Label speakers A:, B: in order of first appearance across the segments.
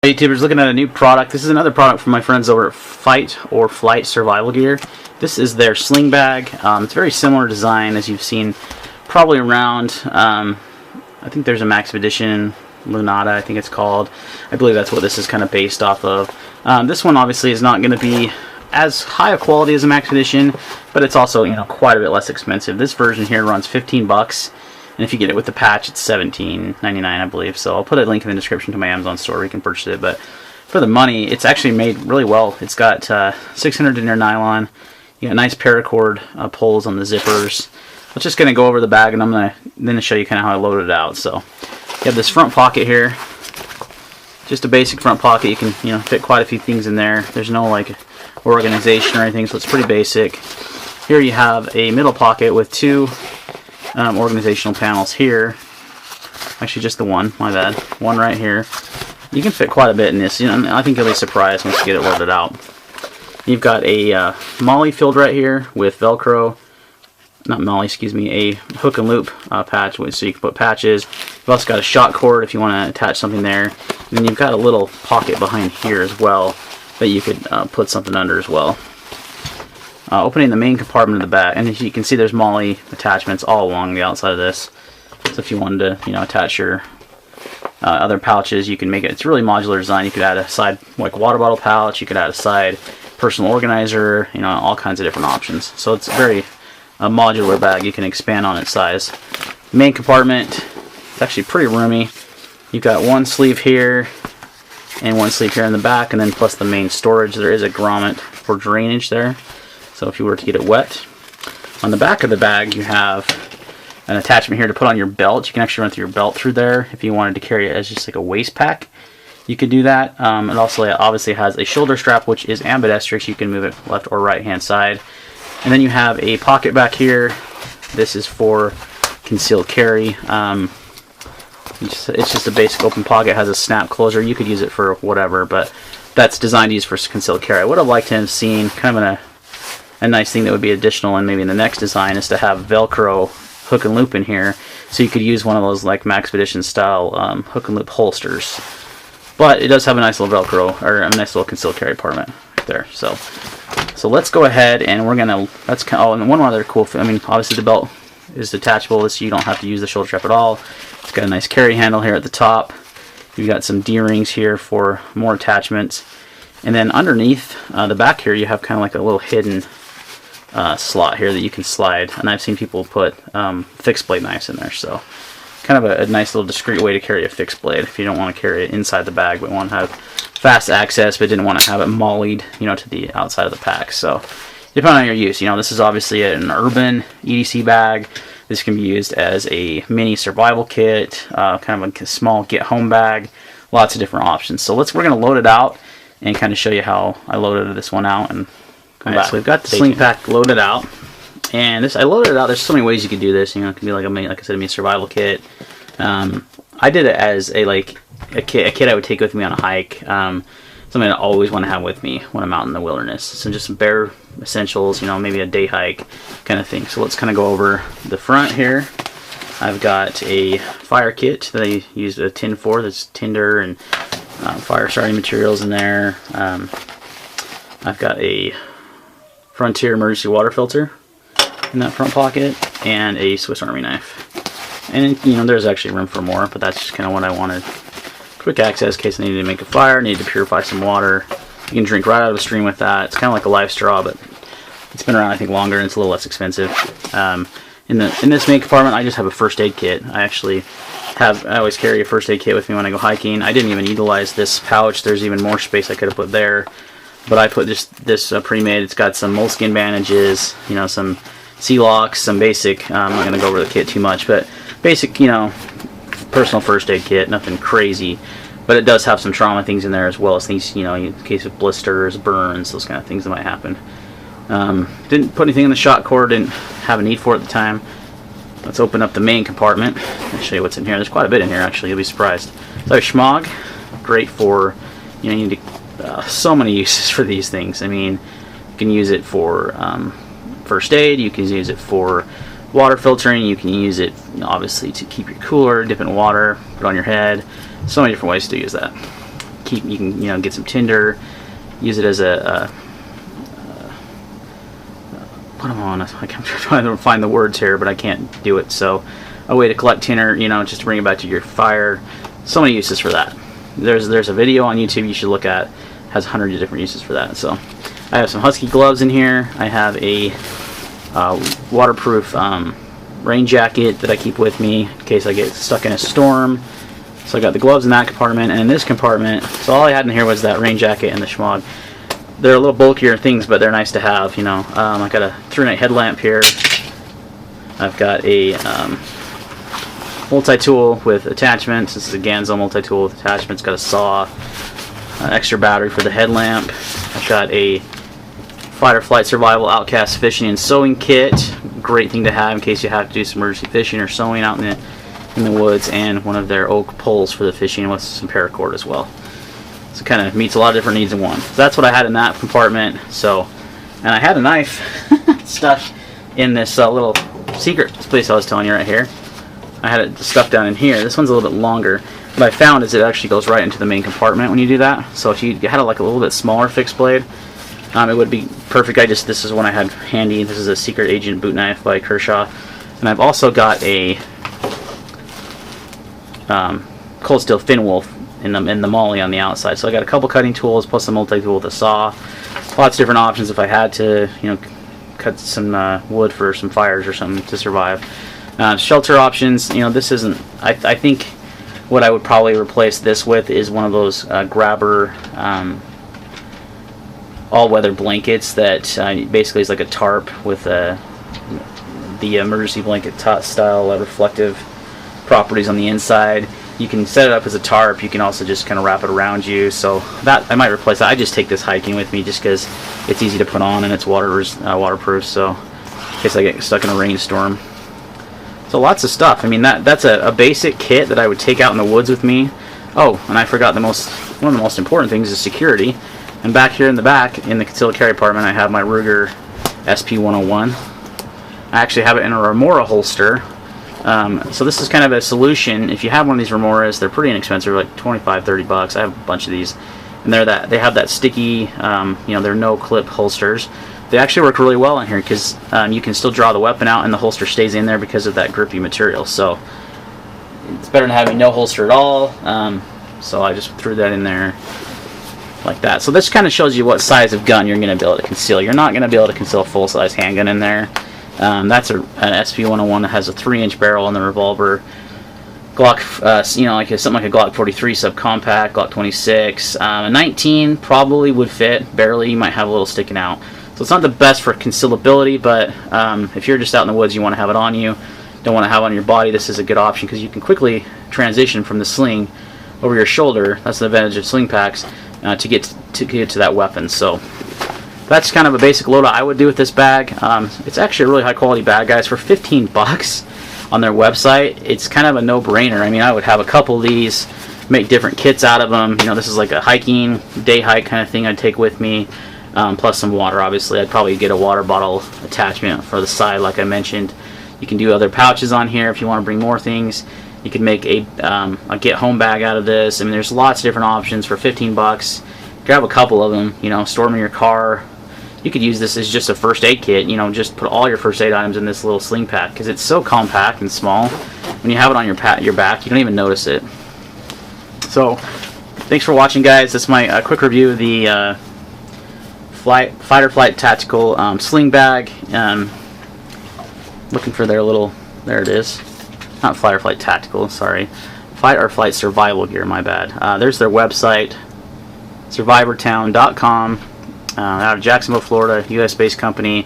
A: Hey YouTubers, looking at a new product. This is another product from my friends over at Fight or Flight Survival Gear. This is their sling bag. It's very similar design as you've seen probably around. I think there's a Max Edition, Loadout I think it's called. I believe that's what this is kind of based off of. This one obviously is not going to be as high a quality as a Max Edition, but it's also, you know, quite a bit less expensive. This version here runs 15 bucks. And if you get it with the patch, it's $17.99, I believe. So I'll put a link in the description to my Amazon store where you can purchase it. But for the money, it's actually made really well. It's got 600 inner nylon. You got nice paracord pulls on the zippers. I'm just going to go over the bag, and I'm going to then show you kind of how I load it out. So you have this front pocket here. Just a basic front pocket. You can, you know, fit quite a few things in there. There's no like organization or anything, so it's pretty basic. Here you have a middle pocket with two organizational panels here. Actually, just the one. My bad. One right here. You can fit quite a bit in this. You know, I think you'll be surprised once you get it loaded out. You've got a MOLLE filled right here with Velcro. Not MOLLE, excuse me. A hook and loop patch, so you can put patches. You've also got a shot cord if you want to attach something there. And then you've got a little pocket behind here as well that you could put something under as well. Opening the main compartment of the bag, and as you can see, there's MOLLE attachments all along the outside of this. So if you wanted to, you know, attach your other pouches, you can make it. It's really modular design. You could add a side like water bottle pouch. You could add a side personal organizer. You know, all kinds of different options. So it's a very modular bag. You can expand on its size. Main compartment. It's actually pretty roomy. You've got one sleeve here and one sleeve here in the back, and then plus the main storage. There is a grommet for drainage there. So if you were to get it wet. On the back of the bag, you have an attachment here to put on your belt. You can actually run through your belt through there. If you wanted to carry it as just like a waist pack, you could do that. It also obviously has a shoulder strap, which is ambidextrous. You can move it left or right hand side. And then you have a pocket back here. This is for concealed carry. It's just a basic open pocket. It has a snap closure. You could use it for whatever, but that's designed to use for concealed carry. I would have liked to have seen kind of a nice thing that would be additional, and maybe in the next design, is to have Velcro hook and loop in here, so you could use one of those like Max Edition style hook and loop holsters. But it does have a nice little Velcro, or a nice little concealed carry compartment right there. So let's go ahead, and we're gonna. That's kind of, oh, and one other cool thing. I mean, obviously the belt is detachable, so you don't have to use the shoulder strap at all. It's got a nice carry handle here at the top. You've got some D-rings here for more attachments, and then underneath the back here, you have kind of like a little hidden slot here that you can slide, and I've seen people put fixed blade knives in there, so kind of a nice little discreet way to carry a fixed blade if you don't want to carry it inside the bag but want to have fast access but didn't want to have it MOLLE'd, you know, to the outside of the pack. So depending on your use, you know, this is obviously an urban EDC bag. This can be used as a mini survival kit, kind of a small get home bag, lots of different options. So we're going to load it out and kind of show you how I loaded this one out and come back. So we've got the sling pack loaded out, and I loaded it out. There's so many ways you could do this. You know, it can be like I said, a survival kit. I did it as a kit I would take with me on a hike. Something I always want to have with me when I'm out in the wilderness. So just some bare essentials. You know, maybe a day hike kind of thing. So let's kind of go over the front here. I've got a fire kit that I used a tin for. That's tinder and fire starting materials in there. I've got a Frontier emergency water filter in that front pocket, and a Swiss Army knife. And you know, there's actually room for more, but that's just kind of what I wanted. Quick access in case I needed to make a fire, needed to purify some water. You can drink right out of a stream with that. It's kind of like a life straw, but it's been around I think longer and it's a little less expensive. In this main compartment, I just have a first aid kit. I always carry a first aid kit with me when I go hiking. I didn't even utilize this pouch. There's even more space I could have put there. But I put this pre-made. It's got some moleskin bandages, you know, some sea locks, some basic. I'm not going to go over the kit too much, but basic, you know, personal first aid kit. Nothing crazy, but it does have some trauma things in there as well as things, you know, in case of blisters, burns, those kind of things that might happen. Didn't put anything in the shot cord. Didn't have a need for it at the time. Let's open up the main compartment. I'll show you what's in here. There's quite a bit in here actually. You'll be surprised. So schmog, great for, you know, you need to. So many uses for these things. I mean, you can use it for first aid, you can use it for water filtering, you can use it, you know, obviously to keep your cooler, dip in water, put it on your head. So many different ways to use that. you can get some tinder, use it as a what am I on? I'm trying to find the words here, but I can't do it. So a way to collect tinder, just to bring it back to your fire. So many uses for that. There's a video on YouTube you should look at. It has hundreds of different uses for that. So I have some Husky Gloves in here. I have a waterproof rain jacket that I keep with me in case I get stuck in a storm. So I got the gloves in that compartment, and in this compartment, so all I had in here was that rain jacket and the schmog. They're a little bulkier things, but they're nice to have, I got a 3-night headlamp here. I've got a multi-tool with attachments. This is a Ganzo multi-tool with attachments. Got a saw, an extra battery for the headlamp. I've got a Fight or Flight Survival Outcast fishing and sewing kit. Great thing to have in case you have to do some emergency fishing or sewing out in the woods, and one of their oak poles for the fishing with some paracord as well. So it kind of meets a lot of different needs in one. So that's what I had in that compartment. So, and I had a knife stuck in this little secret place I was telling you right here. I had it stuffed down in here. This one's a little bit longer. What I found is it actually goes right into the main compartment when you do that. So if you had like a little bit smaller fixed blade, it would be perfect. This is one I had handy. This is a Secret Agent boot knife by Kershaw. And I've also got a cold steel fin wolf in the molly on the outside. So I got a couple cutting tools plus a multi-tool with a saw. Lots of different options if I had to, cut some wood for some fires or something to survive. Shelter options, this isn't, I think what I would probably replace this with is one of those grabber all-weather blankets that basically is like a tarp with the emergency blanket style reflective properties on the inside. You can set it up as a tarp. You can also just kind of wrap it around you. So that I might replace that. I just take this hiking with me just because it's easy to put on and it's waterproof. So in case I get stuck in a rainstorm. So lots of stuff. I mean that's a basic kit that I would take out in the woods with me. Oh, and I forgot one of the most important things is security. And back here in the back in the concealed carry compartment, I have my Ruger SP101. I actually have it in a Remora holster. So this is kind of a solution. If you have one of these Remoras, they're pretty inexpensive, like $25-30. I have a bunch of these, and they have that sticky, they're no clip holsters. They actually work really well in here because you can still draw the weapon out and the holster stays in there because of that grippy material. So it's better than having no holster at all. So I just threw that in there like that. So this kind of shows you what size of gun you're going to be able to conceal. You're not going to be able to conceal a full-size handgun in there. That's an SP101 that has a 3-inch barrel on the revolver. Glock, something like a Glock 43 subcompact, Glock 26. A 19 probably would fit, barely. You might have a little sticking out. So it's not the best for concealability, but if you're just out in the woods, you want to have it on you, don't want to have it on your body, this is a good option because you can quickly transition from the sling over your shoulder. That's the advantage of sling packs to get to that weapon. So that's kind of a basic loadout I would do with this bag. It's actually a really high quality bag, guys. For 15 bucks on their website, it's kind of a no-brainer. I mean, I would have a couple of these, make different kits out of them. This is like a hiking, day hike kind of thing I'd take with me, plus some water, obviously. I'd probably get a water bottle attachment for the side, like I mentioned. You can do other pouches on here if you want to bring more things. You can make a get home bag out of this. I mean, there's lots of different options for 15 bucks. Grab a couple of them, store them in your car. You could use this as just a first aid kit, just put all your first aid items in this little sling pack because it's so compact and small. When you have it on your back, you don't even notice it. So, thanks for watching, guys. That's my quick review of the Fight or Flight Tactical sling bag. Looking for their little, there it is. Not Fight or Flight Tactical, sorry. Fight or Flight Survival Gear, my bad. There's their website, survivortown.com. Out of Jacksonville, Florida, U.S.-based company.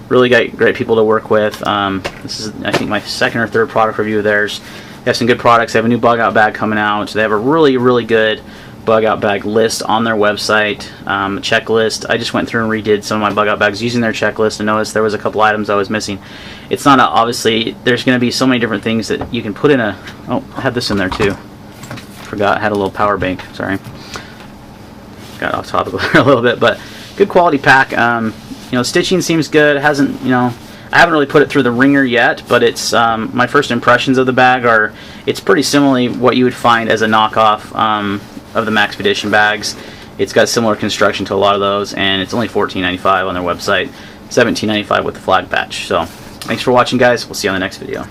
A: Really great people to work with. This is, I think, my second or third product review of theirs. They have some good products. They have a new bug out bag coming out. They have a really, really good bug out bag list on their website. Checklist. I just went through and redid some of my bug out bags using their checklist and noticed there was a couple items I was missing. It's not obviously, there's going to be so many different things that you can put in a, oh, I had this in there too. Forgot, I had a little power bank, sorry. Got off topic a little bit, but good quality pack. Stitching seems good. It hasn't, I haven't really put it through the ringer yet, but it's my first impressions of the bag are it's pretty similarly what you would find as a knockoff of the Maxpedition bags. It's got similar construction to a lot of those, and it's only $14.95 on their website, $17.95 with the flag patch. So thanks for watching, guys. We'll see you on the next video.